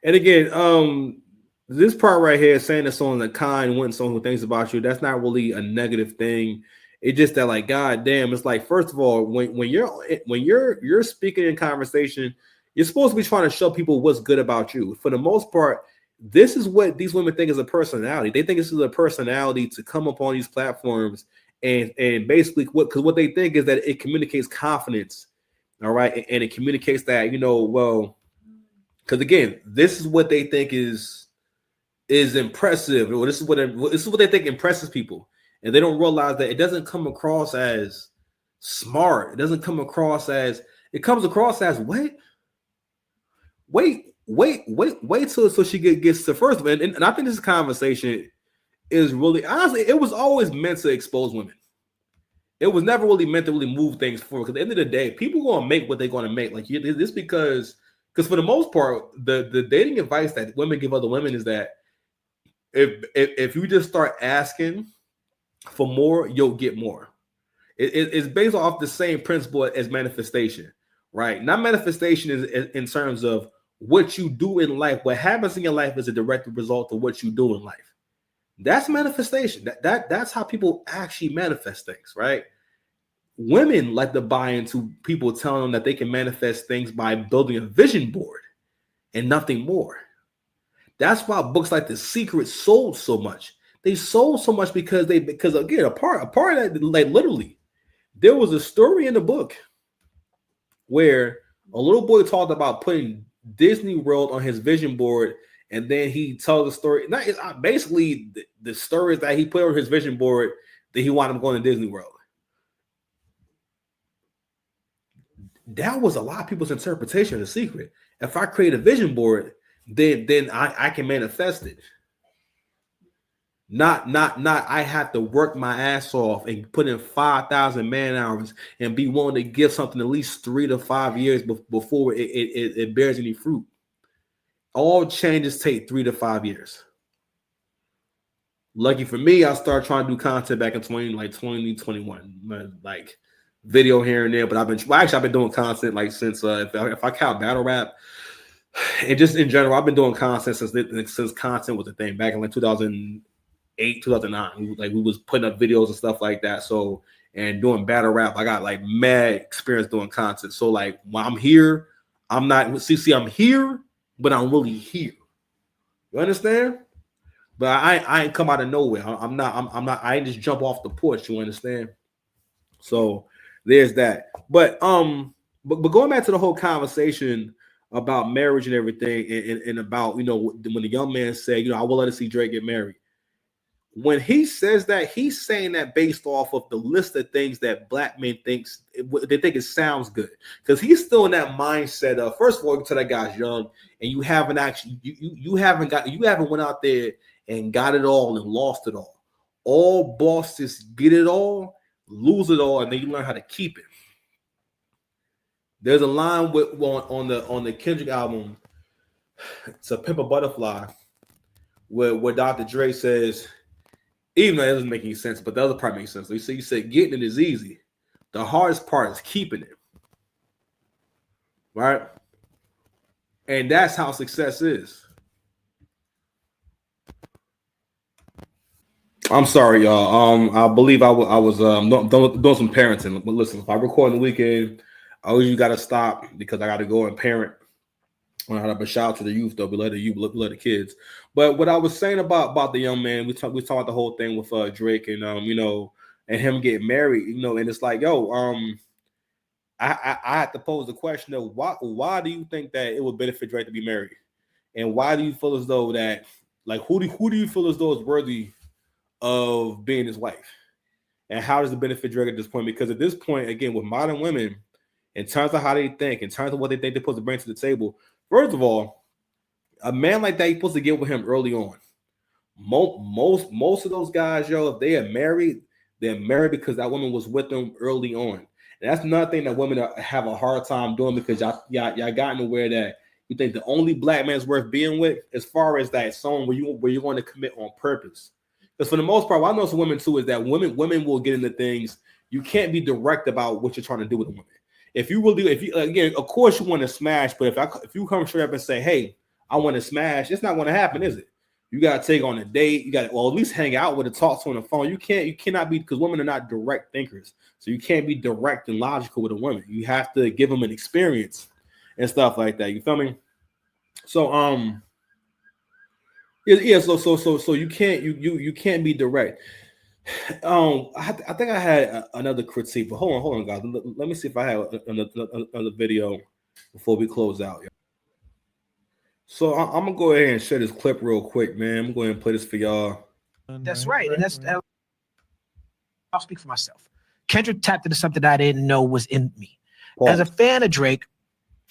And again, this part right here saying that someone's kind, when someone who thinks about you, that's not really a negative thing. It's just that, like, God damn, it's like, first of all, when you're speaking in conversation, you're supposed to be trying to show people what's good about you. For the most part, this is what these women think is a personality. They think this is a personality to come up on these platforms and basically what they think is that it communicates confidence, all right, and it communicates that, you know, well, because again, this is what they think is impressive, or this is what they think impresses people, and they don't realize that it doesn't come across as smart. It doesn't come across as, it comes across as wait till she gets to first one. And I think this conversation is really, honestly, it was always meant to expose women. It was never really meant to really move things forward. Because at the end of the day, people are gonna make what they're gonna make. Like this because for the most part, the dating advice that women give other women is that if you just start asking for more, you'll get more. It's based off the same principle as manifestation, right? Not manifestation is in terms of what you do in life. What happens in your life is a direct result of what you do in life. That's manifestation. That's how people actually manifest things, right? Women like to buy into people telling them that they can manifest things by building a vision board and nothing more. That's why books like The Secret sold so much. They sold so much because again, a part of that, like literally, there was a story in the book where a little boy talked about putting Disney World on his vision board, and then he told the story. Basically, the stories that he put on his vision board that he wanted him going to Disney World. That was a lot of people's interpretation of The Secret. If I create a vision board, then I can manifest it. Not I have to work my ass off and put in 5,000 man hours and be willing to give something at least 3 to 5 years before it bears any fruit. All changes take 3 to 5 years. Lucky for me, I started trying to do content back in 2021, like video here and there. But I've been doing content like since if I count battle rap and just in general, I've been doing content since content was a thing back in like 2008, 2009. Like we was putting up videos and stuff like that. So and doing battle rap, I got like mad experience doing content. So like when I'm here, I'm not see I'm here, but I'm really here. You understand? But I ain't come out of nowhere. I'm not. I ain't just jump off the porch. You understand? So there's that. But going back to the whole conversation about marriage and everything, and about when the young man said, I would love to see Drake get married. When he says that, he's saying that based off of the list of things that black men think it sounds good, because he's still in that mindset of, first of all, until that guy's young and you haven't actually you haven't went out there and got it all and lost it all. All bosses get it all, lose it all, and then you learn how to keep it. There's a line on the Kendrick album, "To Pimp a Butterfly," where Dr. Dre says, even though it doesn't make any sense, but the other part makes sense. So you said getting it is easy. The hardest part is keeping it. Right? And that's how success is. I'm sorry, y'all. I believe I was doing some parenting. But listen, if I record on the weekend, I usually got to stop because I got to go and parent. But shout out to the youth, though. We love the kids. But what I was saying about the young man, we talked about the whole thing with Drake and and him getting married, and it's like, I had to pose the question of why do you think that it would benefit Drake to be married, and why do you feel as though that, like, who do you feel as though is worthy of being his wife, and how does it benefit Drake at this point? Because at this point, again, with modern women, in terms of how they think, in terms of what they think they're supposed to bring to the table, first of all, a man like that, you're supposed to get with him early on. Most of those guys, if they are married, they're married because that woman was with them early on. And that's another thing that women have a hard time doing, because y'all gotten aware that you think the only black man's worth being with, as far as that someone where you're going to commit on purpose. Because for the most part, what I know some women too is that women will get into things. You can't be direct about what you're trying to do with a woman. If you again, of course you want to smash, but if you come straight up and say, hey, I want to smash, it's not going to happen, is it? You got to take on a date. You got to, at least hang out with her, talk to her on the phone. You cannot be, because women are not direct thinkers. So you can't be direct and logical with a woman. You have to give them an experience and stuff like that. You feel me? So so you can't be direct. I think I had another critique, but hold on, guys. Let me see if I have another video before we close out. So I'm gonna go ahead and share this clip real quick, man. I'm going to play this for y'all. That's right, and I'll speak for myself. Kendrick tapped into something I didn't know was in me. As a fan of Drake,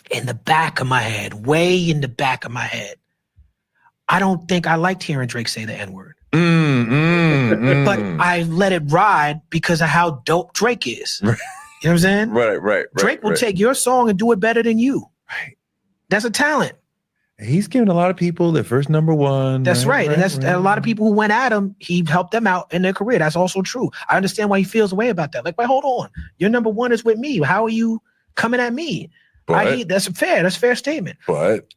in the back of my head, way in the back of my head, I don't think I liked hearing Drake say the N-word. But I let it ride because of how dope Drake is. You know what I'm saying? Right. Drake will take your song and do it better than you. Right. That's a talent. He's giving a lot of people their first number one. That's right. And that's a lot of people who went at him, he helped them out in their career. That's also true. I understand why he feels the way about that. Like, wait, hold on. Your number one is with me. How are you coming at me? That's a fair statement.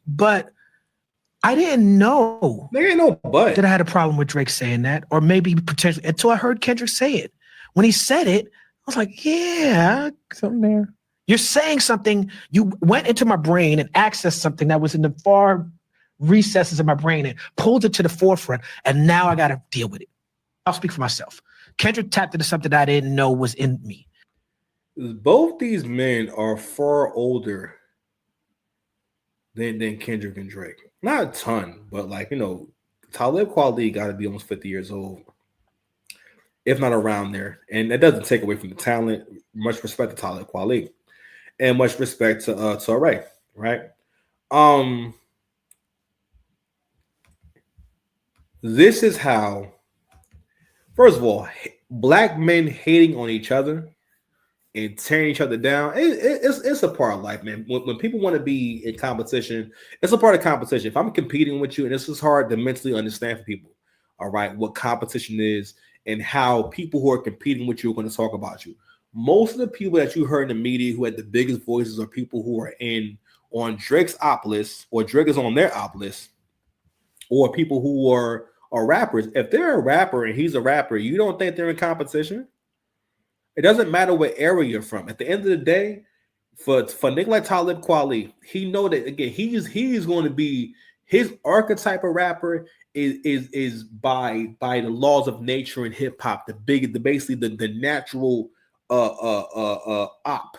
But I didn't know. There ain't no but. That I had a problem with Drake saying that, or maybe potentially, until I heard Kendrick say it. When he said it, I was like, yeah, something there. You're saying something. You went into my brain and accessed something that was in the far recesses of my brain and pulled it to the forefront. And now I got to deal with it. I'll speak for myself. Kendrick tapped into something I didn't know was in me. Both these men are far older than Kendrick and Drake. Not a ton, but like, you know, Talib Kweli got to be almost 50 years old, if not around there. And that doesn't take away from the talent. Much respect to Talib Kweli, and much respect to Ray, right? This is how, first of all, black men hating on each other and tearing each other down, it's a part of life, man. When people want to be in competition, it's a part of competition. If I'm competing with you, and this is hard to mentally understand for people, all right, what competition is and how people who are competing with you are going to talk about you. Most of the people that you heard in the media who had the biggest voices are people who are on Drake's op list, or Drake is on their op list, or people who are rappers. If they're a rapper and he's a rapper, you don't think they're in competition? It doesn't matter what area you're from. At the end of the day, for nigga like Talib Kweli, he know that again, he's going to be, his archetype of rapper is by the laws of nature and hip hop, basically the natural op.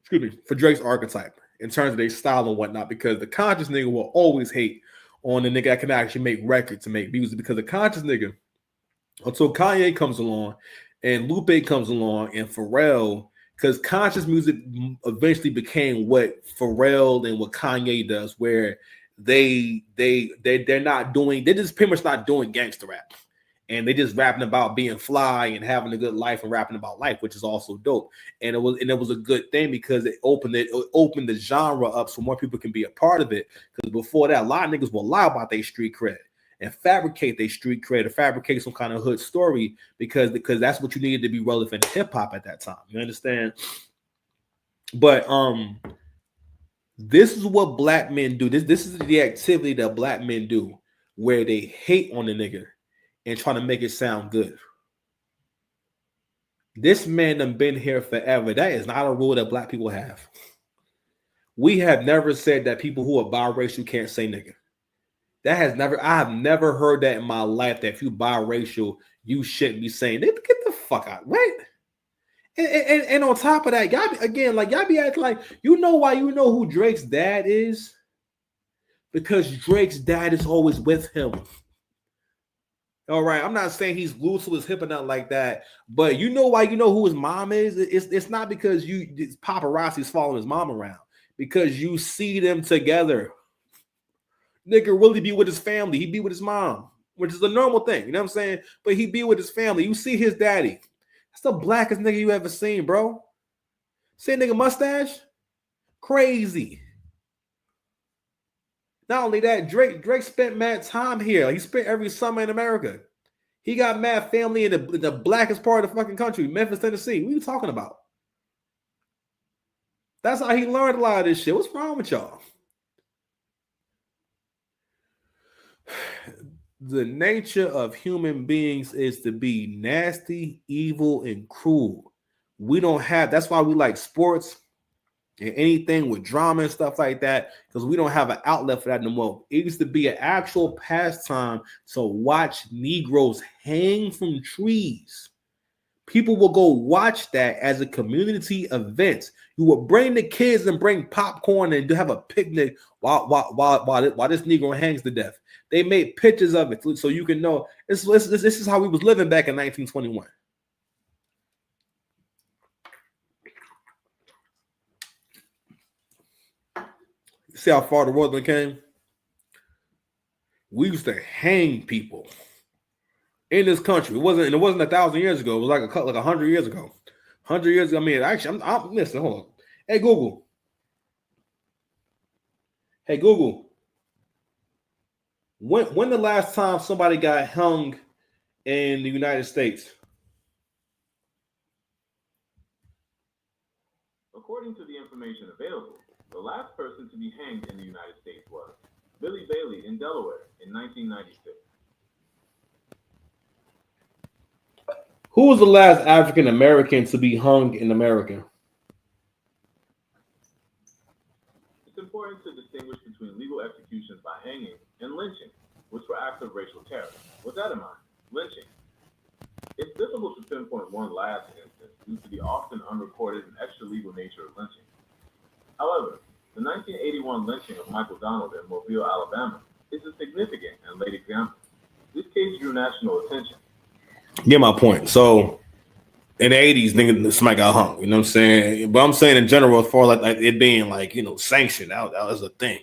Excuse me, for Drake's archetype in terms of their style and whatnot, because the conscious nigga will always hate on the nigga that can actually make records and make music, because the conscious nigga, until Kanye comes along and Lupe comes along and Pharrell, because conscious music eventually became what Pharrell and what Kanye does, where they're just pretty much not doing gangster rap, and they just rapping about being fly and having a good life and rapping about life, which is also dope. And it was a good thing because it opened the genre up so more people can be a part of it. Because before that, a lot of niggas will lie about their street cred and fabricate their street cred or fabricate some kind of hood story because that's what you needed to be relevant to hip hop at that time. You understand? But this is what black men do. This is the activity that black men do, where they hate on the nigga and trying to make it sound good. This man done been here forever. That is not a rule that black people have. We have never said that people who are biracial can't say nigga. I have never heard that in my life, that if you biracial, you shouldn't be saying, get the fuck out. What? And on top of that, y'all be acting like, you know why you know who Drake's dad is? Because Drake's dad is always with him. All right, I'm not saying he's glued to his hip or nothing like that, but you know why you know who his mom is? It's not because paparazzi's following his mom around, because you see them together. Nigga really be with his family. He be with his mom, which is a normal thing. You know what I'm saying? But he be with his family. You see his daddy. That's the blackest nigga you ever seen, bro. See a nigga mustache? Crazy. Not only that, Drake spent mad time here. He spent every summer in America. He got mad family in the blackest part of the fucking country, Memphis, Tennessee. What are you talking about? That's how he learned a lot of this shit. What's wrong with y'all? The nature of human beings is to be nasty, evil, and cruel. We don't have, that's why we like sports and anything with drama and stuff like that, because we don't have an outlet for that no more. It used to be an actual pastime to watch Negroes hang from trees. People will go watch that as a community event. You would bring the kids and bring popcorn and have a picnic while this Negro hangs to death. They made pictures of it so you can know this is how we was living back in 1921. See how far the world came? We used to hang people in this country. It wasn't 1,000 years ago. It was like 100 years ago. 100 years ago. I mean, actually, I'm listen. Hold on. Hey Google. When the last time somebody got hung in the United States? According to the information available, the last person to be hanged in the United States was Billy Bailey in Delaware in 1996. Who was the last African American to be hung in America? important to distinguish between legal executions by hanging and lynching, which were acts of racial terror. With that in mind, lynching. It's difficult to pinpoint one last instance due to the often unrecorded and extra-legal nature of lynching. However, the 1981 lynching of Michael Donald in Mobile, Alabama, is a significant and late example. This case drew national attention. Get my point. So, in the 80s, nigga, somebody got hung. You know what I'm saying? But I'm saying in general, as far as like it being like, you know, sanctioned, that was a thing.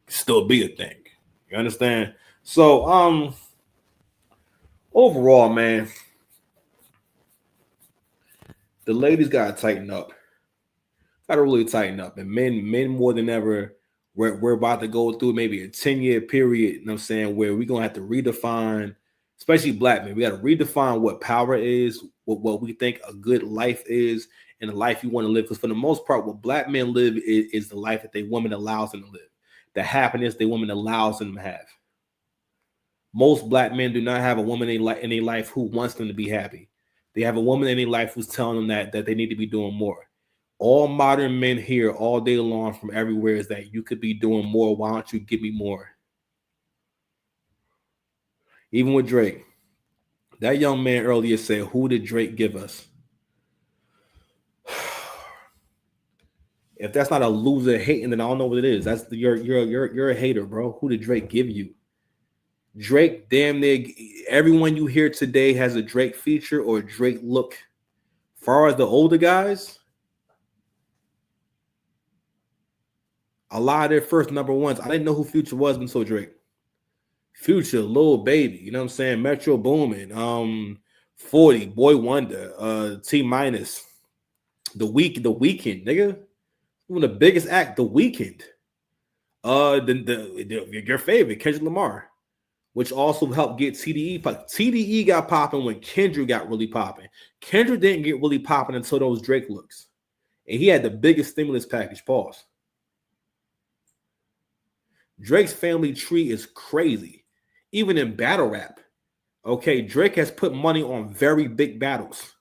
Still be a thing. You understand? So, overall, man, the ladies gotta tighten up. Gotta really tighten up. And men more than ever, we're about to go through maybe a 10-year period, you know what I'm saying, where we're gonna have to redefine, especially black men, we gotta redefine what power is, what we think a good life is, and the life you want to live. Because for the most part, what black men live is the life that their woman allows them to live, the happiness their woman allows them to have. Most black men do not have a woman in their life who wants them to be happy. They have a woman in their life who's telling them that they need to be doing more. All modern men hear all day long from everywhere is that you could be doing more. Why don't you give me more? Even with Drake, that young man earlier said, "Who did Drake give us?" If that's not a loser hating, then I don't know what it is. That's you're a hater, bro. Who did Drake give you? Drake, damn near everyone you hear today has a Drake feature or a Drake look. As far as the older guys, a lot of their first number ones, I didn't know who Future was until Drake. Future, Lil Baby, you know what I'm saying? Metro Boomin, 40, Boy Wonder, T Minus, The Weeknd, nigga. One of the biggest act, The Weeknd. Your favorite, Kendrick Lamar, which also helped get TDE. TDE got popping when Kendrick got really popping. Kendrick didn't get really popping until those Drake looks. And he had the biggest stimulus package, pause. Drake's family tree is crazy. Even in battle rap. Okay, Drake has put money on very big battles.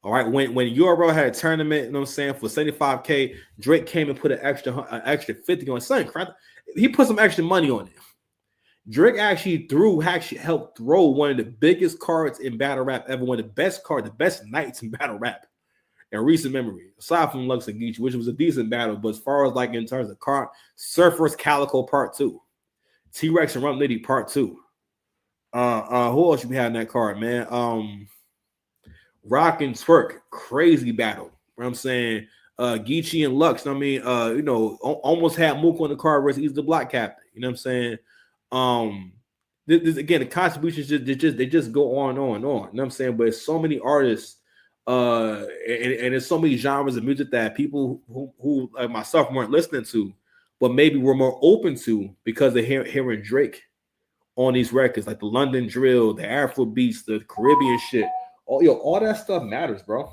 All right, when URL had a tournament, you know what I'm saying, for $75K, Drake came and put an extra 50 on something. He put some extra money on it. Drake actually helped throw one of the biggest cards in battle rap ever, one of the best cards, the best nights in battle rap in recent memory, aside from Lux and Geechee, which was a decent battle. But as far as like in terms of card, Surfer's Calico Part 2, T-Rex and Rump Nitty Part 2. Who else we have in that card, man? Rock and Twerk, crazy battle. You know what I'm saying? Geechee and Lux, I mean, almost had Mook on the card versus he's the block captain. You know what I'm saying? This again, the contributions they just go on and on and on. You know what I'm saying? But it's so many artists, and there's so many genres of music that people who like myself weren't listening to, but maybe we're more open to because of hearing Drake on these records, like the London drill, the Afro beats, the Caribbean shit. All that stuff matters, bro.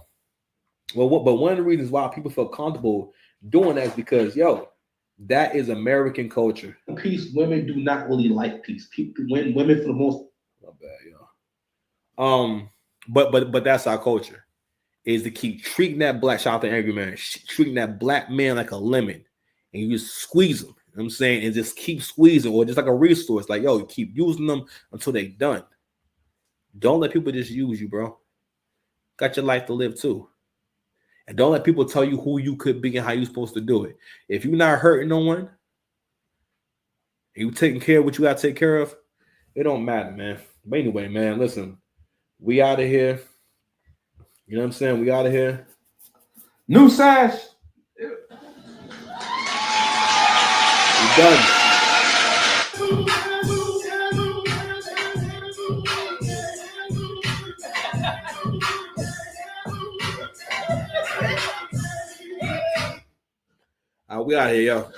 Well, but one of the reasons why people feel comfortable doing that is because, that is American culture. Peace, women do not really like peace. Women for the most, not bad, But that's our culture, is to keep treating that black, shout out to Angry Man, treating that black man like a lemon, and you just squeeze them. You know what I'm saying, and just keep squeezing, or just like a resource, like you keep using them until they done. Don't let people just use you, bro. Got your life to live too. And don't let people tell you who you could be and how you're supposed to do it. If you're not hurting no one, and you taking care of what you got to take care of, it don't matter, man. But anyway, man, listen, we out of here. You know what I'm saying? We out of here. New sash. We done. We out here, yo.